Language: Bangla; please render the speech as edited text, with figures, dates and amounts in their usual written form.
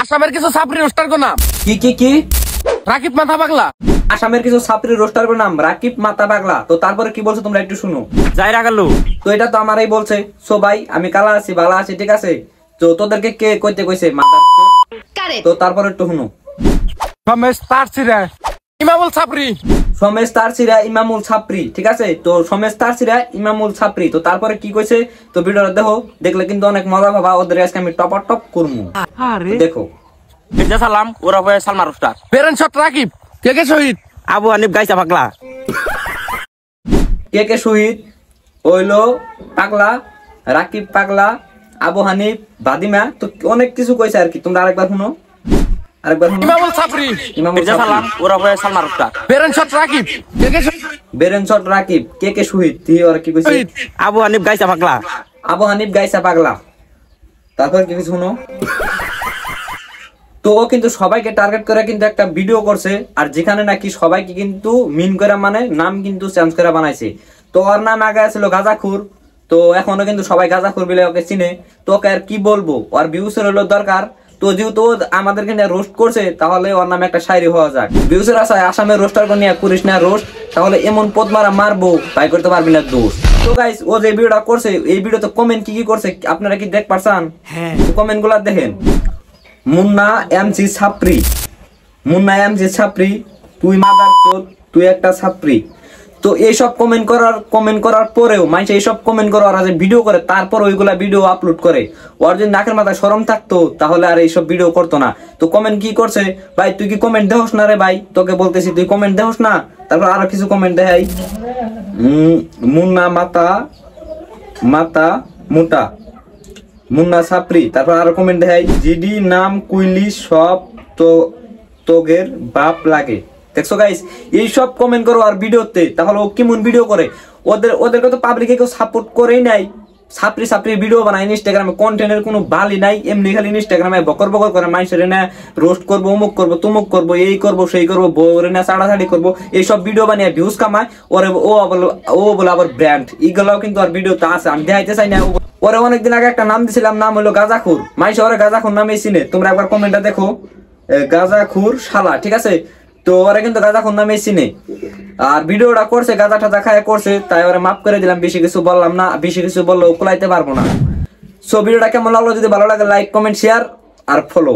আসামের কিছু ছাপরি রোস্টার কো নাম কি কি কি রাকিব মাথা পাগলা। আসামের কিছু ছাত্রী রোস্টার নাম রাকিব মাতা পাগলা। তো তারপরে কি বলছো তোমরা একটু শুনো। যাই রাগালু তো এটা তো আমারই বলছে। সো ভাই আমি কালা আছি ভালো আছি ঠিক আছে। তো তোদেরকে কে কইতে কইছে মাতা? তো তারপরে একটু শুনো। সমেশ তার ছিরা ইমামুল ছাপরি। সমেশ তারসিরা ইমামুল ছাপরি ঠিক আছে। তো সমেশ তারসিরা ইমামুল ছাপরি। তো তারপরে কি কইছে তো ভিডিওটা দেখো, দেখলে কিন্তু অনেক মজা পাবা। ওদের আজকে আমি টপ করবো দেখো। মির্জা সালাম ওরা হয়ে সালমা রোস্টার। বেরেন শট রাকিব কে কে শহীদ আবু হানিফ গাইসা পাগলা। কে কে শহীদ হইলো পাগলা, রাকিব পাগলা, আবু হানিফ, বাদিমা। তো অনেক কিছু কইছে আর কি। তোমরা আরেকবার শুনো, আরেকবার শুনো। ইমামুল ছাপরি ইমামুল মির্জা সালাম ওরা হয়ে সালমা রোস্টার। বেরেন শট রাকিব কে কে বেরেন শট রাকিব কে কে শহীদ তুই আর কি কইছে? শহীদ আবু হানিফ গাইসা পাগলা। আবু হানিফ গাইসা পাগলা। তারপর কি কিছু শুনো। তো ও কিন্তু সবাইকে টার্গেট করে কিন্তু একটা ভিডিও করছে, আর যেখানে নাকি সবাইকে কিন্তু মিন করে মানে নাম কিন্তু চেঞ্জ করে বানাইছে। তো ওর নাম আগে ছিল গাজাখুর। তো এখনো কিন্তু সবাই গাজাখুর বলে ওকে চিনে। তো ওকে আর কি বলবো, ওর ভিউসের হলো দরকার। তো যেহেতু আমাদেরকে নিয়ে রোস্ট করছে, তাহলে ওর নামে একটা শায়রি হওয়া যাক। ভিউসের আশায় আসামের রোস্টার নিয়ে করিস না রোস্ট, তাহলে এমন পদ মারা মারবো তাই করতে পারবি না দোষ। তো গাইস ও যে ভিডিওটা করছে, এই ভিডিওতে কমেন্ট কি কি করছে আপনারা কি দেখ পারছেন? হ্যাঁ, কমেন্ট গুলা দেখেন। মুন্না এমসি ছাপরি, মুন্না এমসি ছাপরি, তুই মাদার চোদ, তুই একটা ছাপরি। তো এইসব কমেন্ট করার পরেও মানুষ এইসব কমেন্ট করে ওরা যে ভিডিও করে, তারপর ওইগুলা ভিডিও আপলোড করে। ওর যদি নাকের মাথায় শরম থাকতো তাহলে আর এইসব ভিডিও করতো না। তো কমেন্ট কি করছে, ভাই তুই কি কমেন্ট দেহস না রে ভাই, তোকে বলতেছি তুই কমেন্ট দেহস না। তারপর আরো কিছু কমেন্ট দেখাই। মুন্না মাতা মাতা মোটা, মুন্না ছাপরি। তারপর আরো কমেন্ট দেখাই। জিডি নাম কুইলি সব তো তোগের বাপ লাগে। দেখছো গাইস, এই সব কমেন্ট করো আর ভিডিওতে, তাহলে ও কেমন ভিডিও করে? ওদেরকে তো পাবলিকে কেউ সাপোর্ট করেই নাই। ছাপরি ছাপরি ভিডিও বানায় ইনস্টাগ্রামে, কন্টেন্টের কোনো বালি নাই। এমনি খালি ইনস্টাগ্রামে বকর বকর করে মানুষের না রোস্ট করবো, অমুক করবো, তুমুক করবো, এই করবো সেই করবো, বউরে না ছাড়াছাড়ি করবো। এইসব ভিডিও বানিয়ে ভিউজ কামায়। ওরে ও বলে আবার ব্র্যান্ড। এইগুলাও কিন্তু আর ভিডিওতে আছে, আমি দেখাইতে চাই না। ওরে অনেকদিন আগে একটা নাম দিছিলাম, নাম হলো গাজাখুর। মাইশ ওরে গাজাখুর নামে চিনে। তোমরা একবার কমেন্টটা দেখো, গাজাখুর শালা ঠিক আছে। তো ওরা কিন্তু গাজাখুর নামে চিনে। আর ভিডিওটা করছে গাজা টাজা খায় করছে, তাই ওরা মাফ করে দিলাম। বেশি কিছু বললাম না, বেশি কিছু বললেও কোলাইতে পারবো না। সো ভিডিওটা কেমন লাগলো, যদি ভালো লাগে লাইক কমেন্ট শেয়ার আর ফলো।